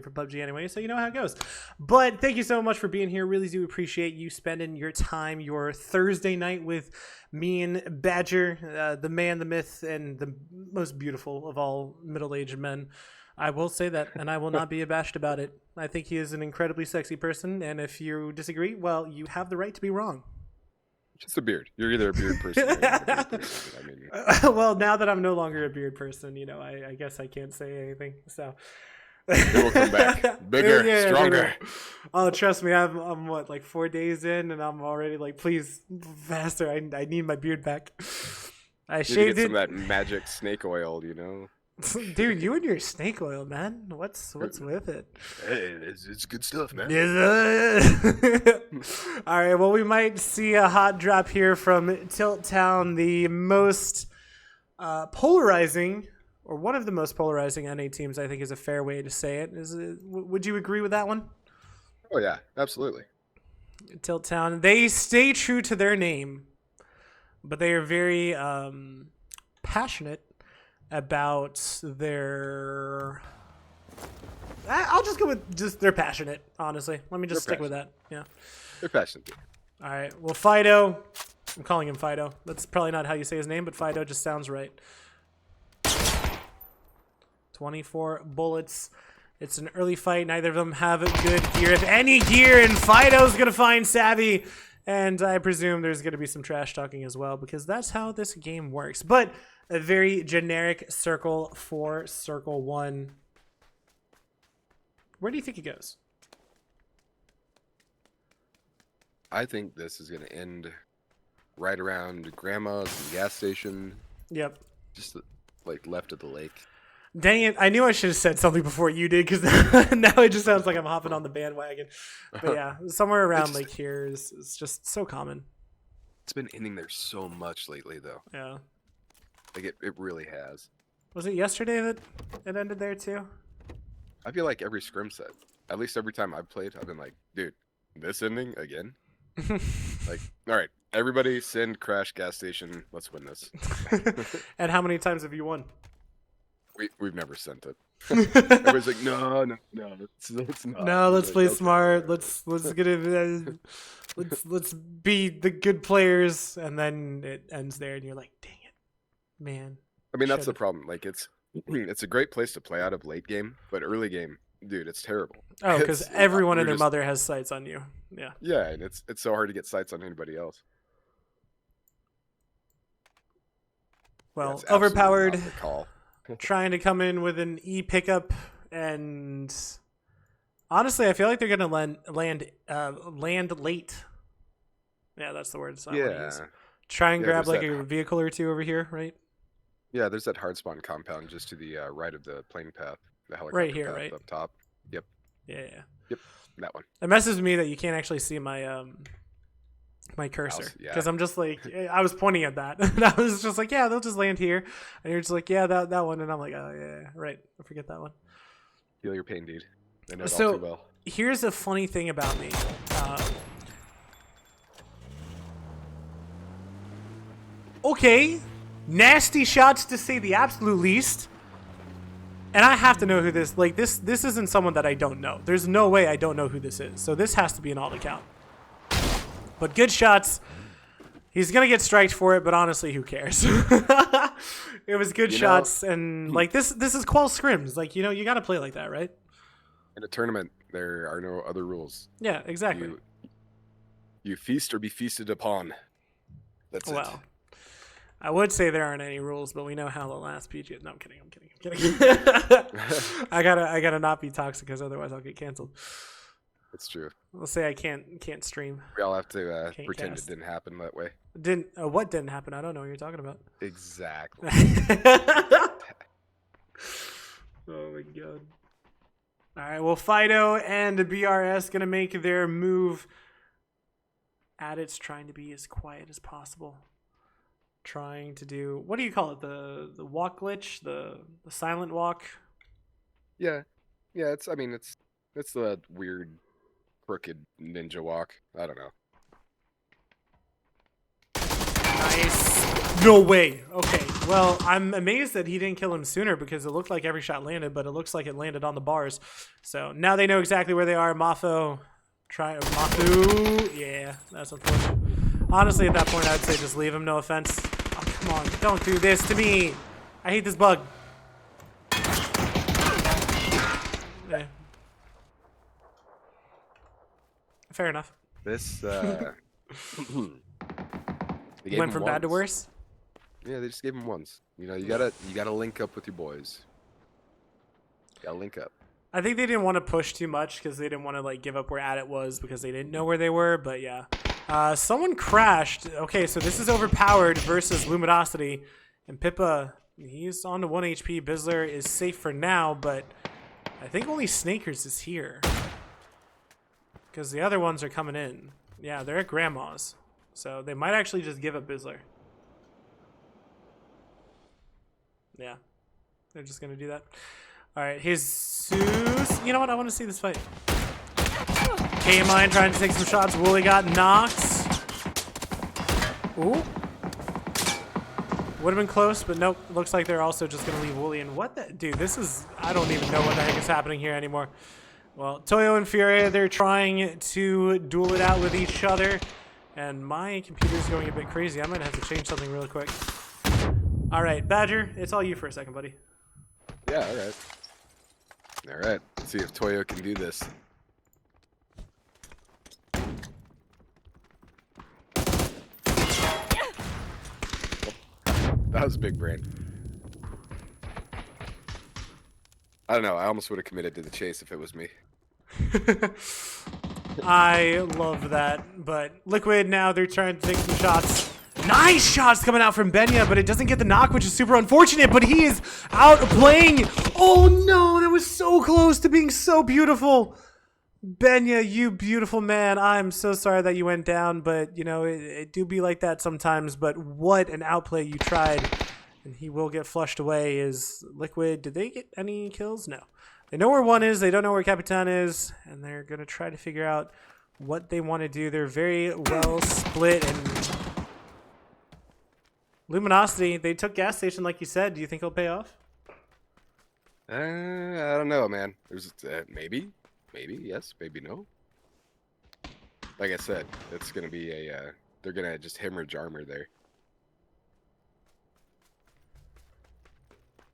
for PUBG anyway, so you know how it goes. But thank you so much for being here. Really do appreciate you spending your time, your Thursday night with me and Badger, the man, the myth, and the most beautiful of all middle-aged men. I will say that, and I will not be abashed about it. I think he is an incredibly sexy person, and if you disagree, well, you have the right to be wrong. Just a beard. You're either a beard person or you're not a beard person. I mean, well, now that I'm no longer a beard person, you know, I guess I can't say anything. So it will come back bigger, Yeah, stronger. Oh, trust me, I'm what, like 4 days in, and I'm already like, please, faster. I need my beard back. I shaved Get it. some of that magic snake oil, you know. Dude, you and your snake oil, man. What's with it? Hey, it's good stuff, man. All right, well, we might see a hot drop here from Tilt Town, the most polarizing, or one of the most polarizing NA teams, I think is a fair way to say it. Would you agree with that one? Oh yeah, absolutely. Tilt Town, they stay true to their name, but they are very passionate about their... I'll just go with just they're passionate, honestly. Let me just stick with that. Yeah. They're passionate. All right. Well, Fido, I'm calling him Fido. That's probably not how you say his name, but Fido just sounds right. 24 bullets. It's an early fight. Neither of them have good gear, if any gear, and Fido's going to find Savvy. And I presume there's going to be some trash talking as well, because that's how this game works. But a very generic circle for Circle 1. Where do you think it goes? I think this is going to end right around Grandma's gas station. Yep. Just like left of the lake. Dang it. I knew I should have said something before you did, because now it just sounds like I'm hopping on the bandwagon. But yeah, somewhere around like here is just so common. It's been ending there so much lately, though. Yeah. Like it really has. Was it yesterday that it ended there too? I feel like every scrim set, at least every time I've played, I've been like, dude, this ending again? Like, all right, everybody send crash gas station. Let's win this. And how many times have you won? We've never sent it. Everybody's like, no, it's not. No, let's play okay. smart. Let's get it. Let's be the good players, and then it ends there, and you're like, dang it, man. I mean, that's the problem. Like, it's a great place to play out of late game, but early game, dude, it's terrible. Oh, because everyone and their mother has sights on you. Yeah. Yeah, and it's so hard to get sights on anybody else. Well, overpowered. Trying to come in with an E pickup, and honestly, I feel like they're gonna land late. Yeah, that's the word. Yeah. Try and grab like a vehicle or two over here, right? Yeah, there's that hard spawn compound just to the right of the plane path. The helicopter right here, path right up top. Yep. Yeah. Yep, that one. It messes with me that you can't actually see my my cursor, because I'm just like, I was pointing at that, and I was just like, yeah, they'll just land here, and you're just like, yeah, that one, and I'm like, oh yeah, right, I forget that one. Feel your pain, dude. I know it all too well. Here's a funny thing about me. Okay, nasty shots to say the absolute least. And I have to know who this, like, this isn't someone that I don't know. There's no way I don't know who this is. So this has to be an alt account. But good shots. He's going to get striked for it, but honestly, who cares? It was good shots. And, like, this is Qual Scrims. Like, you know, you got to play like that, right? In a tournament, there are no other rules. Yeah, exactly. You feast or be feasted upon. That's it. Well, I would say there aren't any rules, but we know how the last PG. No, I'm kidding. I gotta not be toxic, because otherwise I'll get canceled. That's true. Let's say I can't stream. We all have to pretend it didn't happen that way. What didn't happen? I don't know what you're talking about. Exactly. Oh my god. All right. Well, Fido and BRS gonna make their move. Adit's trying to be as quiet as possible. Trying to do, what do you call it? The walk glitch, the silent walk. Yeah. It's the weird crooked ninja walk. I don't know. Nice. no way. Okay, well, I'm amazed that he didn't kill him sooner because it looked like every shot landed, but it looks like it landed on the bars. So now they know exactly where they are. Mafu. Yeah, that's unfortunate. Honestly, at that point, I'd say just leave him. No offense. Oh, come on. Don't do this to me. I hate this bug. Yeah. Fair enough. This Went from bad to worse. Yeah, they just gave him ones. You know, you gotta link up with your boys. You gotta link up. I think they didn't want to push too much because they didn't want to like give up where Adit was because they didn't know where they were. But yeah, someone crashed. Okay, so this is overpowered versus Luminosity, and Pippa, he's on to 1 HP. Bizzler is safe for now, but I think only Snakers is here because the other ones are coming in. Yeah, they're at Grandma's, so they might actually just give up Bizzler. Yeah, they're just gonna do that. All right, Jesus. You know what? I want to see this fight. K-Mine trying to take some shots. Wooly got knocked. Ooh. Would have been close, but nope. Looks like they're also just going to leave Wooly in. What the? Dude, this is... I don't even know what the heck is happening here anymore. Well, Toyo and Furia, they're trying to duel it out with each other. And my computer's going a bit crazy. I might have to change something really quick. All right, Badger, it's all you for a second, buddy. Yeah, all right. All right, let's see if Toyo can do this. That was big brain. I don't know. I almost would have committed to the chase if it was me. I love that. But Liquid now, they're trying to take some shots. Nice shots coming out from Benya, but it doesn't get the knock, which is super unfortunate, but he is out playing. Oh no, that was so close to being so beautiful. Benya, you beautiful man. I'm so sorry that you went down, but you know, it do be like that sometimes, but what an outplay you tried. And he will get flushed away. Is Liquid, did they get any kills? No. They know where one is, they don't know where Capitan is, and they're gonna try to figure out what they want to do. They're very well split, and Luminosity, they took gas station like you said. Do you think it'll pay off? I don't know, man. There's maybe yes, maybe no. Like I said, it's gonna be a they're gonna just hemorrhage armor there.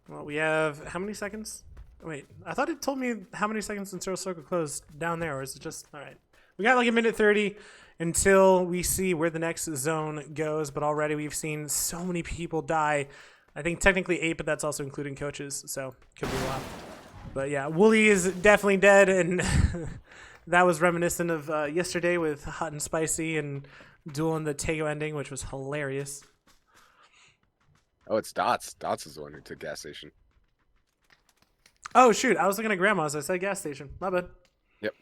Well, we have how many seconds? Wait, I thought it told me how many seconds until circle closed down there, or is it just all right? We got like a minute 30 until we see where the next zone goes, but already we've seen so many people die. I think technically 8, but that's also including coaches, so could be a lot. But yeah, Wooly is definitely dead, and that was reminiscent of yesterday with Hot and Spicy and dueling the Tego ending, which was hilarious. Oh, it's Dots. Dots is the one who took gas station. Oh shoot, I was looking at Grandma's. I said gas station. My bad. Yep.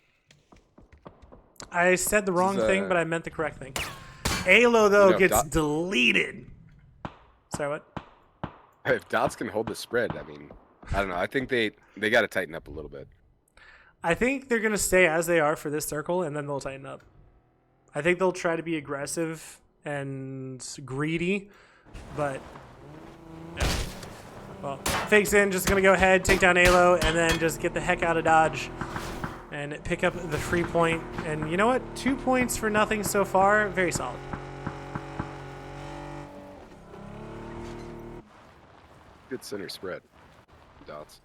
I said the wrong thing, but I meant the correct thing. Alo, though, gets deleted. Sorry, what? If Dots can hold the spread, I mean, I don't know. I think they got to tighten up a little bit. I think they're going to stay as they are for this circle, and then they'll tighten up. I think they'll try to be aggressive and greedy, but... yeah. Well, fakes in, just going to go ahead, take down Alo, and then just get the heck out of Dodge and pick up the free point. And you know what? 2 points for nothing so far. Very solid. Good center spread. Dots.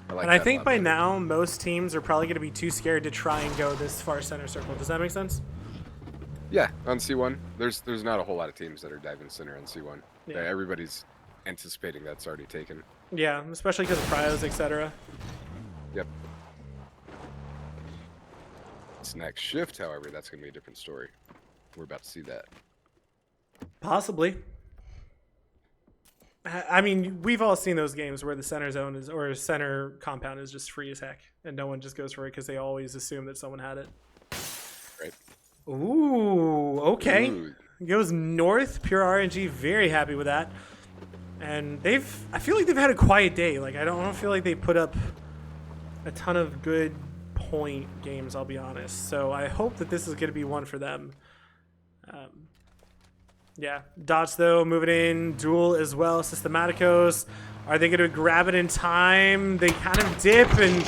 I think by now, most teams are probably going to be too scared to try and go this far center circle. Does that make sense? Yeah, on C1, there's not a whole lot of teams that are diving center on C1. Yeah. Everybody's anticipating that's already taken. Yeah, especially because of pryos, etc. Yep. This next shift, however, that's going to be a different story. We're about to see that. Possibly. I mean, we've all seen those games where the center zone is, or center compound is just free as heck, and no one just goes for it because they always assume that someone had it. Right. Ooh, okay. Ooh. Goes north, pure RNG, very happy with that. And I feel like they've had a quiet day. Like, I don't feel like they put up a ton of good point games, I'll be honest. So I hope that this is going to be one for them. Yeah. Dots, though, moving in. Duel as well. Systematicos. Are they going to grab it in time? They kind of dip, and...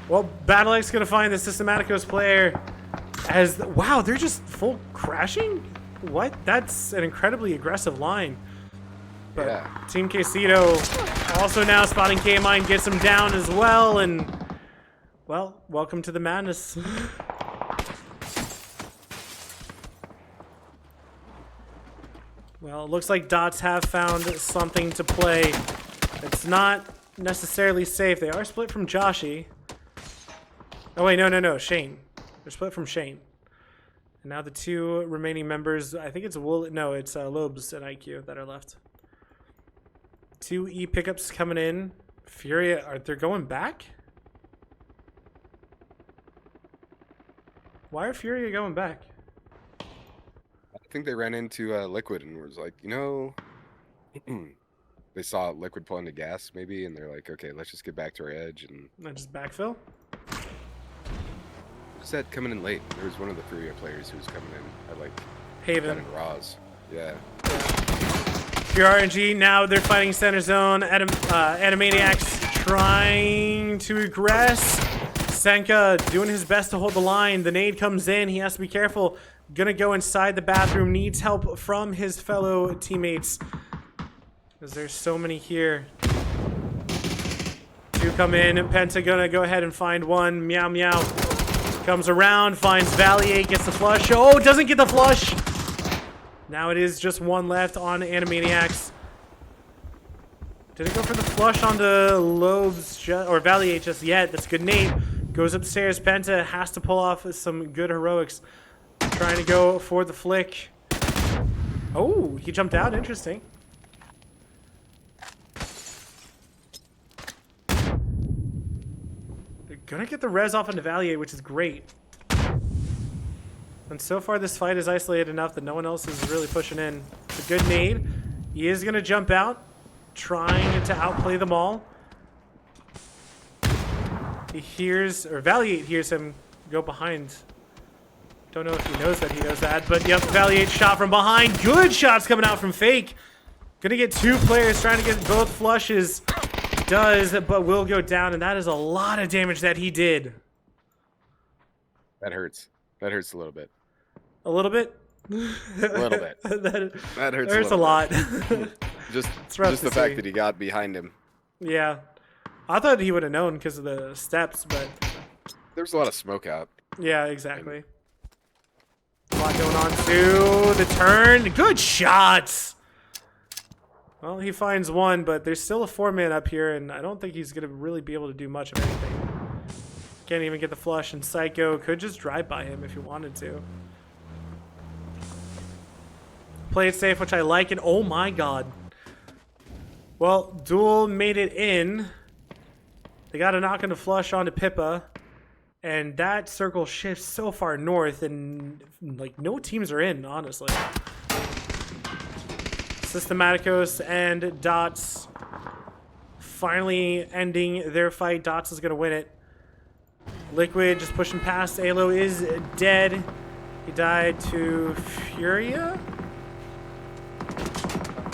Well, Battlex going to find the Systematicos player as... Wow, they're just full crashing? What? That's an incredibly aggressive line. But Yeah. Team Quesito also now spotting K-Mine, gets him down as well, and... Well, welcome to the madness. Well, it looks like Dots have found something to play. It's not necessarily safe. They are split from Joshy. Oh, wait, no. Shane. They're split from Shane. And now the two remaining members, I think it's it's Lobes and IQ that are left. Two E pickups coming in. Furia, they're going back? Why are Furia going back? I think they ran into Liquid and was like, they saw Liquid pull into gas maybe, and they're like, okay, let's just get back to our edge. And Just backfill? who's that coming in late? There was one of the Furia players who was coming in at like Haven. in Raws. Yeah. Pure RNG, now they're fighting center zone. Animaniacs trying to aggress. Senka doing his best to hold the line. The nade comes in. He has to be careful. Gonna go inside the bathroom. Needs help from his fellow teammates. Because there's so many here. Two come in. Penta gonna go ahead and find one. Meow Meow comes around. Finds Valier. Gets the flush. Oh, doesn't get the flush. Now it is just one left on Animaniacs. Didn't go for the flush on the Lobes or Valier just yet. That's a good nade. Goes upstairs. Penta has to pull off some good heroics. Trying to go for the flick. Oh, he jumped out. Interesting. They're gonna get the res off on Valier, which is great. And so far, this fight is isolated enough that no one else is really pushing in. It's a good nade. He is gonna jump out, trying to outplay them all. He hears, or Valier hears him go behind. Don't know if he knows that he knows that, but yep, Valier shot from behind. Good shots coming out from Fake. Gonna get two players trying to get both flushes. Does, but will go down, and that is a lot of damage that he did. That hurts. That hurts a little bit. A little bit? A little bit. that hurts a lot. just rough the to fact see. that he got behind him. Yeah. I thought he would have known because of the steps, but... There's a lot of smoke out. Yeah, exactly. A lot going on, too. The turn. Good shots! Well, he finds one, but there's still a 4-man up here, and I don't think he's going to really be able to do much of anything. Can't even get the flush, and Psycho could just drive by him if he wanted to. Play it safe, which I like, and oh my god. Well, Duel made it in. They got a knock and a flush onto Pippa, and that circle shifts so far north, and like no teams are in, honestly. Systematicos and Dots finally ending their fight. Dots is going to win it. Liquid just pushing past. Alo is dead. He died to Furia?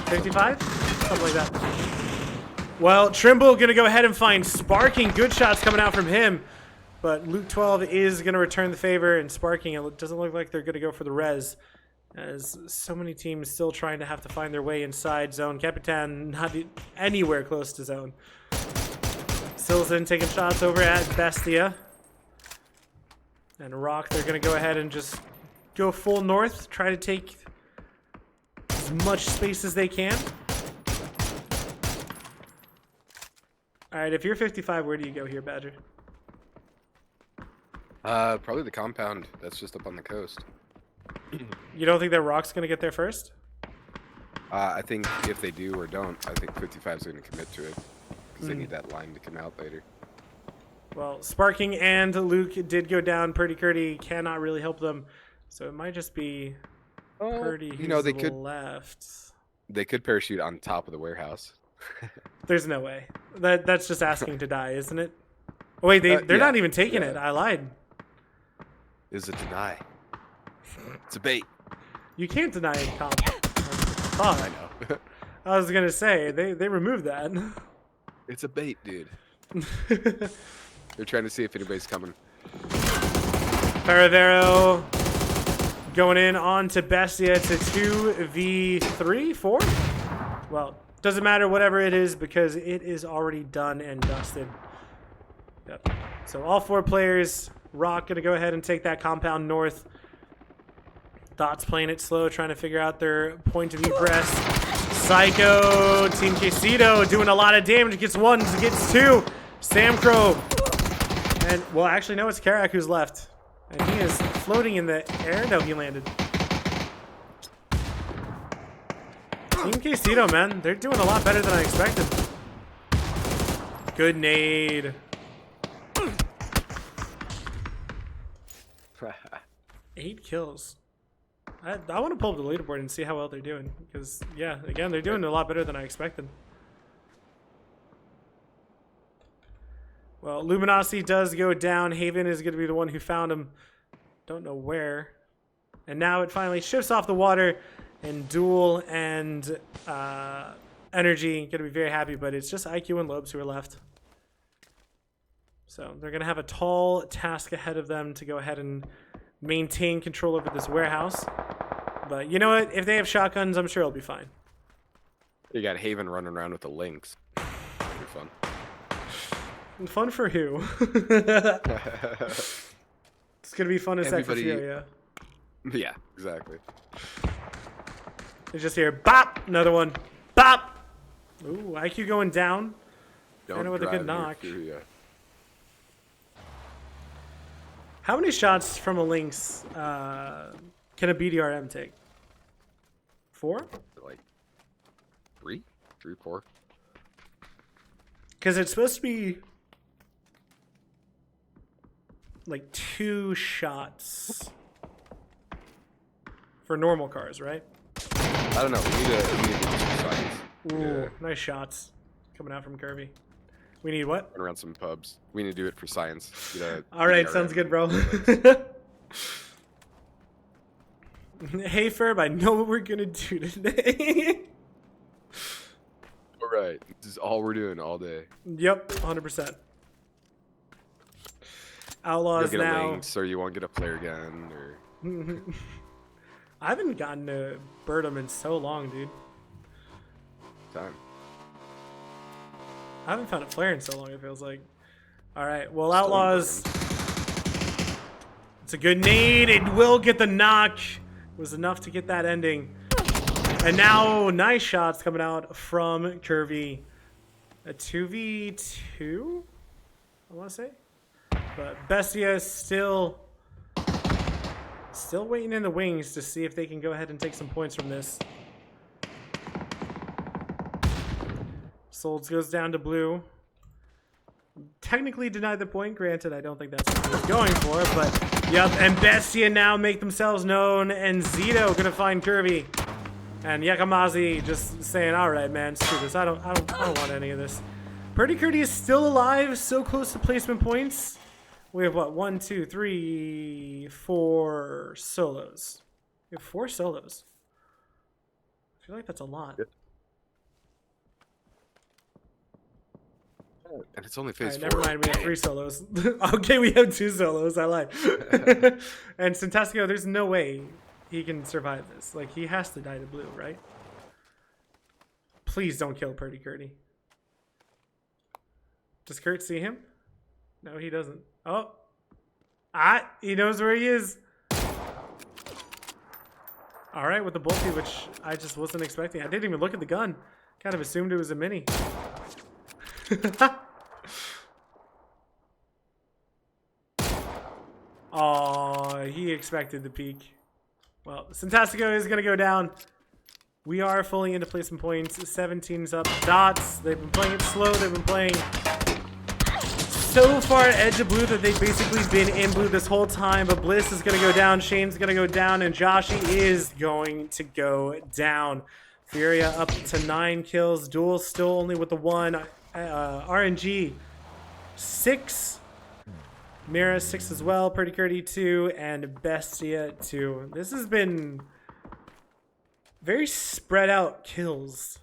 55? Something like that. Well, Trimble going to go ahead and find Sparking. Good shots coming out from him. But Luke 12 is going to return the favor, and Sparking, it doesn't look like they're going to go for the res. As so many teams still trying to have to find their way inside zone. Capitan not anywhere close to zone. Silzen taking shots over at Bestia. And Rock, they're going to go ahead and just go full north. Try to take as much space as they can. Alright, if you're 55, where do you go here, Badger? Probably the compound that's just up on the coast. You don't think that Rock's going to get there first? I think if they do or don't, I think 55's going to commit to it. Because they need that line to come out later. Well, Sparking and Luke did go down. Purdy Curdy cannot really help them. So it might just be Purdy who's they could, left. They could parachute on top of the warehouse. There's no way. That's just asking to die, isn't it? Oh, wait, they're not even taking it. I lied. Is a deny. It's a bait. You can't deny it comp. Fuck. I know. I was gonna say they removed that. It's a bait, dude. They're trying to see if anybody's coming. Paravero going in on to Bestia. It's a 2v3, 4? Well, doesn't matter whatever it is because it is already done and dusted. Yep. So all 4 players. Rock gonna go ahead and take that compound north. Thoughts playing it slow, trying to figure out their point of view press. Psycho, Team Quesito doing a lot of damage. Gets 1, gets 2. Sam Crow. And, well, actually, no, it's Karak who's left. And he is floating in the air. No, he landed. Team Quesito, man. They're doing a lot better than I expected. Good nade. 8 kills. I want to pull up the leaderboard and see how well they're doing. Because, yeah, again, they're doing a lot better than I expected. Well, Luminosity does go down. Haven is going to be the one who found him. Don't know where. And now it finally shifts off the water. And Duel and Energy going to be very happy. But it's just IQ and Lobes who are left. So they're going to have a tall task ahead of them to go ahead and maintain control over this warehouse. But you know what? If they have shotguns, I'm sure it'll be fine. You got Haven running around with the Lynx. Pretty fun. Fun for who? It's gonna be fun as heck for Furia. Yeah, exactly. They just hear bop, another one, bop. Ooh, IQ going down. Don't with a good drive knock. your Furia. How many shots from a Lynx can a BDRM take? 4? Like 3, 4. Because it's supposed to be like 2 shots for normal cars, right? I don't know. We need to do some science. Ooh, nice shots coming out from Curvy. We need what? Run around some pubs. We need to do it for science. All right, sounds good, bro. Hey, Ferb, I know what we're gonna do today. All right, this is all we're doing all day. Yep, 100%. Outlaws You'll get now. a Lynx, or you won't get a flare gun, or I haven't gotten to Bird'em in so long, dude. time. I haven't found a flare in so long, it feels like. Alright, well, Outlaws. It's a good nade. It will get the knock. It was enough to get that ending. And now, nice shots coming out from Curvy. A 2v2, I want to say. But Bestia is still waiting in the wings to see if they can go ahead and take some points from this. Solds goes down to blue. Technically denied the point. Granted, I don't think that's what he was going for, but yep. And Bestia now make themselves known, and Zito gonna find Curvy, and Yakamazi just saying, "All right, man, screw this. I don't want any of this." Purdy Curdy is still alive, so close to placement points. We have what? 1, 2, 3, 4 solos. We have 4 solos. I feel like that's a lot. Yep. And it's only phase 4. Never mind, we have 3 solos. Okay, we have 2 solos. I lied. And Fantastico, there's no way he can survive this. Like, he has to die to blue, right? Please don't kill Purdy Curdy. Does Kurt see him? No, he doesn't. Oh. He knows where he is. All right, with the bolty, which I just wasn't expecting. I didn't even look at the gun. Kind of assumed it was a mini. Oh, he expected the peak. Well, Fantastico is going to go down. We are fully into placement points. 17's up. Dots. They've been playing it slow. They've been playing so far at edge of blue that they've basically been in blue this whole time. But Bliss is going to go down. Shane's going to go down. And Joshi is going to go down. Furia up to 9 kills. Duel still only with the 1. RNG 6. Mira 6 as well. Purdy Curdy 2. And Bestia 2. This has been Very spread out kills.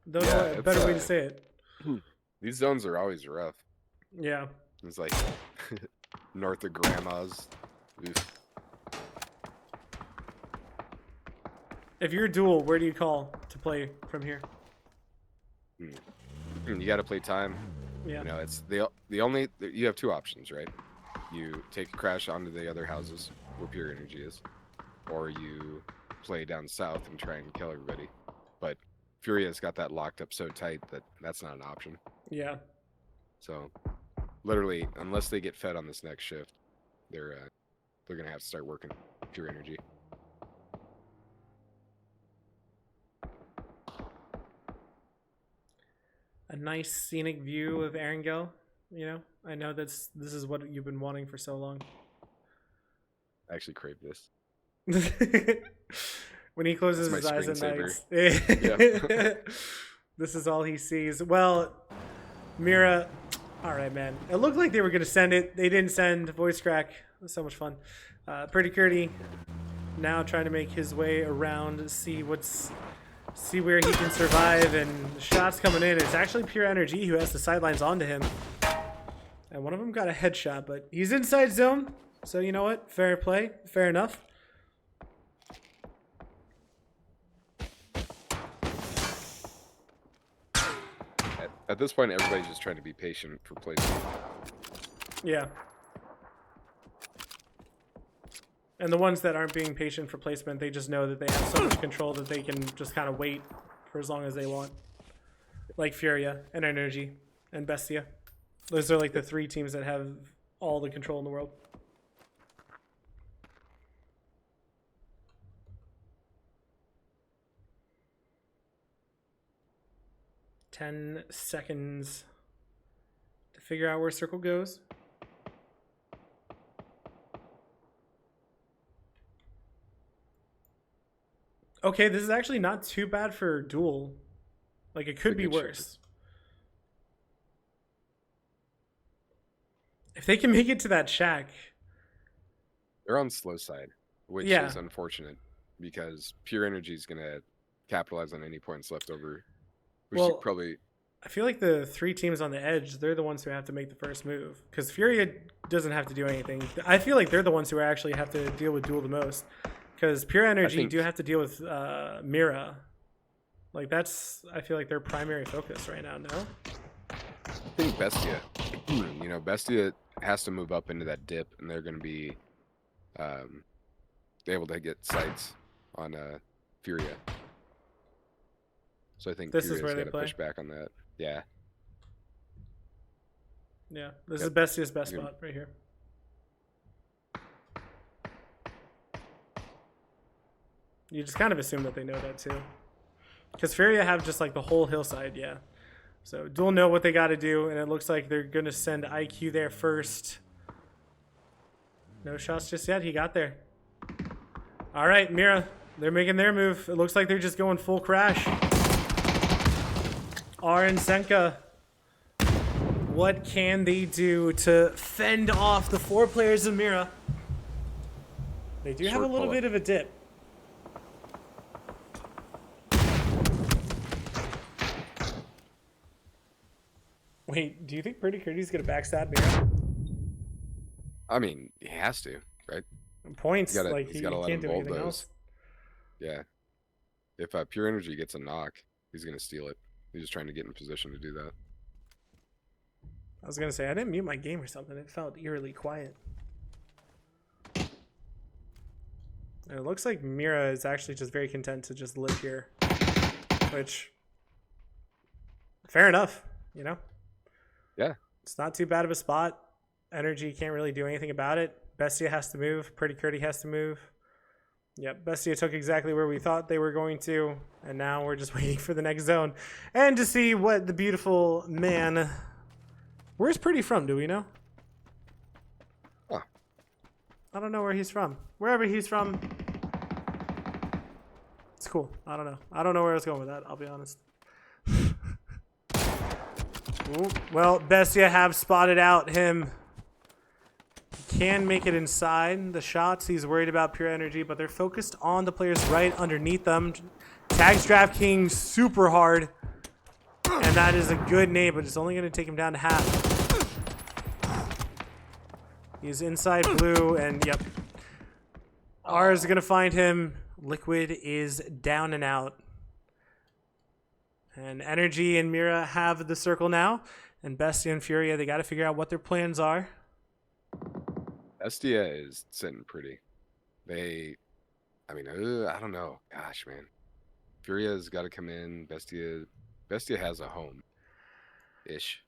Those Yeah, are a it's, better way to say it. These zones are always rough. Yeah. It's like north of Grandma's. Oof. If you're dual, where do you call to play from here? You got to play time. Yeah. You know, it's the only you have two options, right? You take a crash onto the other houses where pure energy is, or you play down south and try and kill everybody. But Furia's got that locked up so tight that that's not an option. Yeah. So, literally, unless they get fed on this next shift, they're gonna have to start working pure energy. A nice scenic view of Erangel. You know, I know this is what you've been wanting for so long. I actually crave this. When he closes That's his my eyes at screensaver. night, this is all he sees. Well, Mira, all right, man. It looked like they were gonna send it. They didn't send voice crack. It was so much fun. Pretty Curdy now trying to make his way around, see where he can survive, and shots coming in. It's actually Pure Energy who has the sidelines onto him. And one of them got a headshot, but he's inside zone. So you know what? Fair play. Fair enough. At this point, everybody's just trying to be patient for placement. Yeah. And the ones that aren't being patient for placement, they just know that they have so much control that they can just kind of wait for as long as they want. Like Furia and Energy and Bestia. Those are like the three teams that have all the control in the world. "10 seconds to figure out where circle goes." Okay, this is actually not too bad for duel. Like, it could be worse. If they can make it to that shack. They're on slow side, which is unfortunate because Pure Energy is going to capitalize on any points left over. Well, probably. I feel like the three teams on the edge, they're the ones who have to make the first move. Because Furia doesn't have to do anything. I feel like they're the ones who actually have to deal with duel the most. Because Pure Energy do have to deal with Mira. Like, that's, I feel like, their primary focus right now, no? I think Bestia. You know, Bestia has to move up into that dip, and they're going to be able to get sights on Furia. So I think this Furia's is where they got to play. push back on that. Yeah. Yeah, this is Bestia's best spot right here. You just kind of assume that they know that too. Because Furia have just like the whole hillside, yeah. So Duel know what they got to do, and it looks like they're going to send IQ there first. No shots just yet. He got there. All right, Mira. They're making their move. It looks like they're just going full crash. R and Senka. What can they do to fend off the four players of Mira? They do have a little bit of a dip. Wait, do you think Pretty Curdy's going to backstab Mira? I mean, he has to, right? Points, like he's he gotta let can't him do anything bulldoze. else. Yeah. If Pure Energy gets a knock, he's going to steal it. He's just trying to get in position to do that. I was going to say, I didn't mute my game or something. It felt eerily quiet. And it looks like Mira is actually just very content to just live here. Which, fair enough, you know? Yeah. It's not too bad of a spot. Energy can't really do anything about it. Bestia has to move. Pretty Curdy has to move. Yep, Bestia took exactly where we thought they were going to. And now we're just waiting for the next zone. And to see what the beautiful man... Where's Pretty from? Do we know? Huh. I don't know where he's from. Wherever he's from... It's cool. I don't know. I don't know where I was going with that, I'll be honest. Ooh, well, Bestia have spotted out him. Can make it inside the shots. He's worried about pure energy, but they're focused on the players right underneath them. Tags DraftKings super hard. And that is a good nade, but it's only going to take him down to half. He's inside blue, and yep. R is going to find him. Liquid is down and out. And Energy and Mira have the circle now. And Bestia and Furia, they got to figure out what their plans are. Bestia is sitting pretty. I don't know. Gosh, man. Furia's got to come in. Bestia has a home-ish.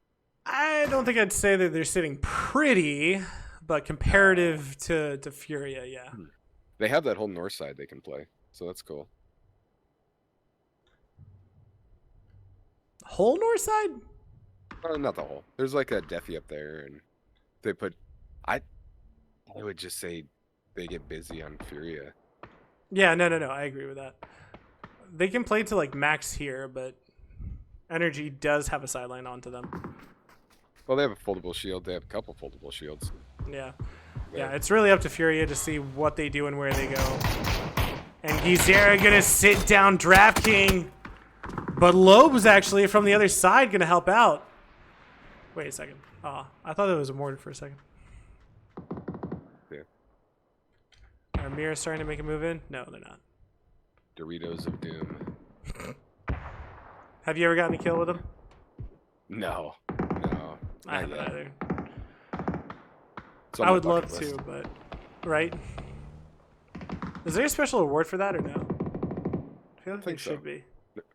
I don't think I'd say that they're sitting pretty, but comparative to Furia, yeah. They have that whole north side they can play, so that's cool. Whole north side? Not the whole. There's like a Defi up there, and they put... I would just say they get busy on Furia. Yeah, no. I agree with that. They can play to like max here, but Energy does have a sideline onto them. Well, they have a foldable shield. They have a couple foldable shields. Yeah. Yeah, it's really up to Furia to see what they do and where they go. And Gizera gonna sit down DraftKing. But Loeb's actually from the other side gonna help out. Wait a second. Oh, I thought it was a mortar for a second. Yeah. Are Mira starting to make a move in? No, they're not. Doritos of Doom. Have you ever gotten a kill with them? No. I haven't either. It's on I my would love bucket list. to, but right? Is there a special award for that or no? I feel like there should be.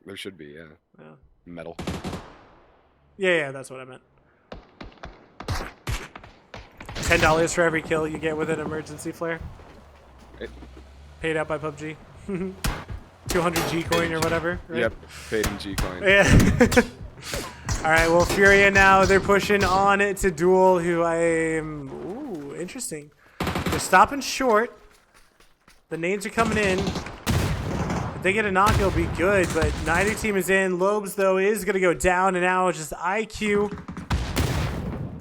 There should be, yeah. Yeah. Metal. Yeah, that's what I meant. $10 for every kill you get with an emergency flare. Right. Paid out by PUBG. 200 G coin or whatever. Right? Yep, paid in G coin. Yeah. All right, well, Furia now, they're pushing on to Duel, who ooh, interesting. They're stopping short. The nades are coming in. If they get a knock, it'll be good, but neither team is in. Lobes, though, is going to go down, and now it's just IQ.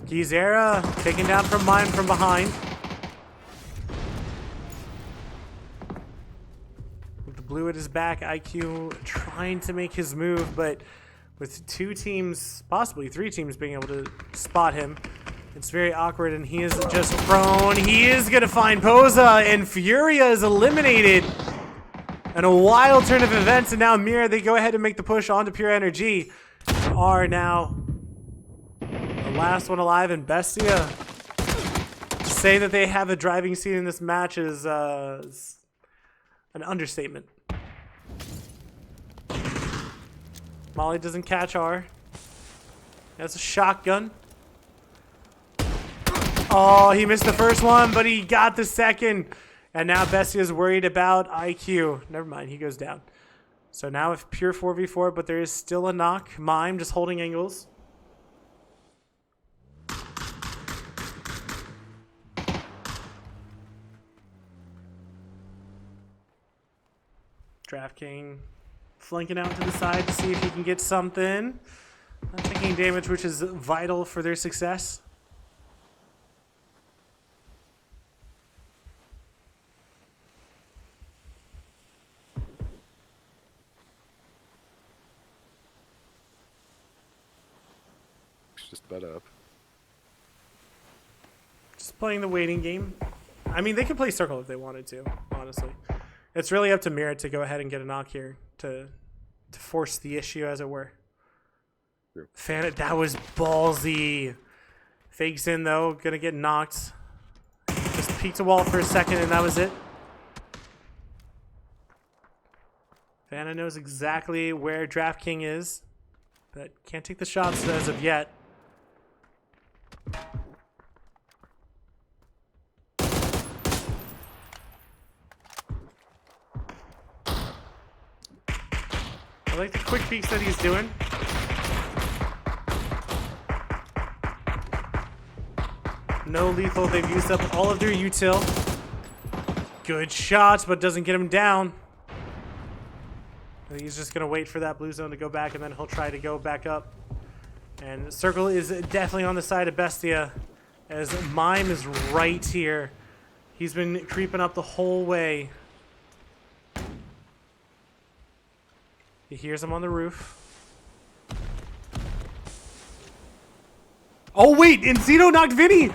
Gizera taken down from mine from behind. With the blue at his back, IQ trying to make his move, but with two teams, possibly three teams being able to spot him, it's very awkward, and he is just prone. He is going to find Poza, and Furia is eliminated. And a wild turn of events, and now Mira, they go ahead and make the push onto Pure Energy. Are now the last one alive, and Bestia. To say that they have a driving seat in this match is an understatement. Molly doesn't catch R. That's a shotgun. Oh, he missed the first one, but he got the second. And now Bestia is worried about IQ. Never mind, he goes down. So now it's pure 4v4, but there is still a knock. Mime just holding angles. DraftKings flanking out to the side to see if he can get something. Not taking damage, which is vital for their success. Just butt up. Just playing the waiting game. I mean, they could play circle if they wanted to, honestly. It's really up to Mira to go ahead and get a knock here to force the issue, as it were. True. That was ballsy. Fakes in, though. Gonna get knocked. Just peeked a wall for a second, and that was it. Fana knows exactly where DraftKings is, but can't take the shots as of yet. I like the quick peeks that he's doing. No lethal. They've used up all of their util. Good shots, but doesn't get him down. He's just going to wait for that blue zone to go back, and then he'll try to go back up. And the circle is definitely on the side of Bestia. as Mime is right here. He's been creeping up the whole way. He hears him on the roof. Oh wait, and Zito knocked Vinny!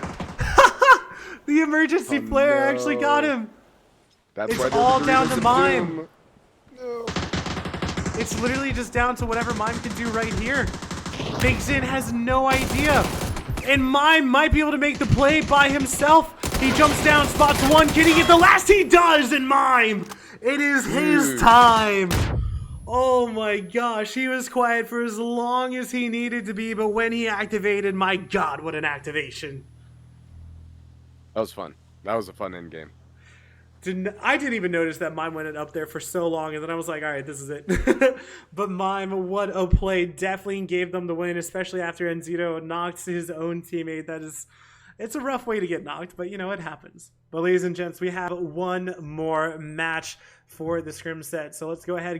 The emergency flare actually got him. That's It's all down to Mime. No. It's literally just down to whatever Mime can do right here. Big Zin has no idea. And Mime might be able to make the play by himself. He jumps down, spots one. Can he get the last? He does, and Mime! It is his time. Oh my gosh, he was quiet for as long as he needed to be, but when he activated, my god, what an activation. That was fun. That was a fun end game. I didn't even notice that Mime went up there for so long, and then I was like, all right, this is it. But Mime, what a play. Definitely gave them the win, especially after Enzito knocked his own teammate. It's a rough way to get knocked, but you know, it happens. But ladies and gents, we have one more match for the Scrim set. So let's go ahead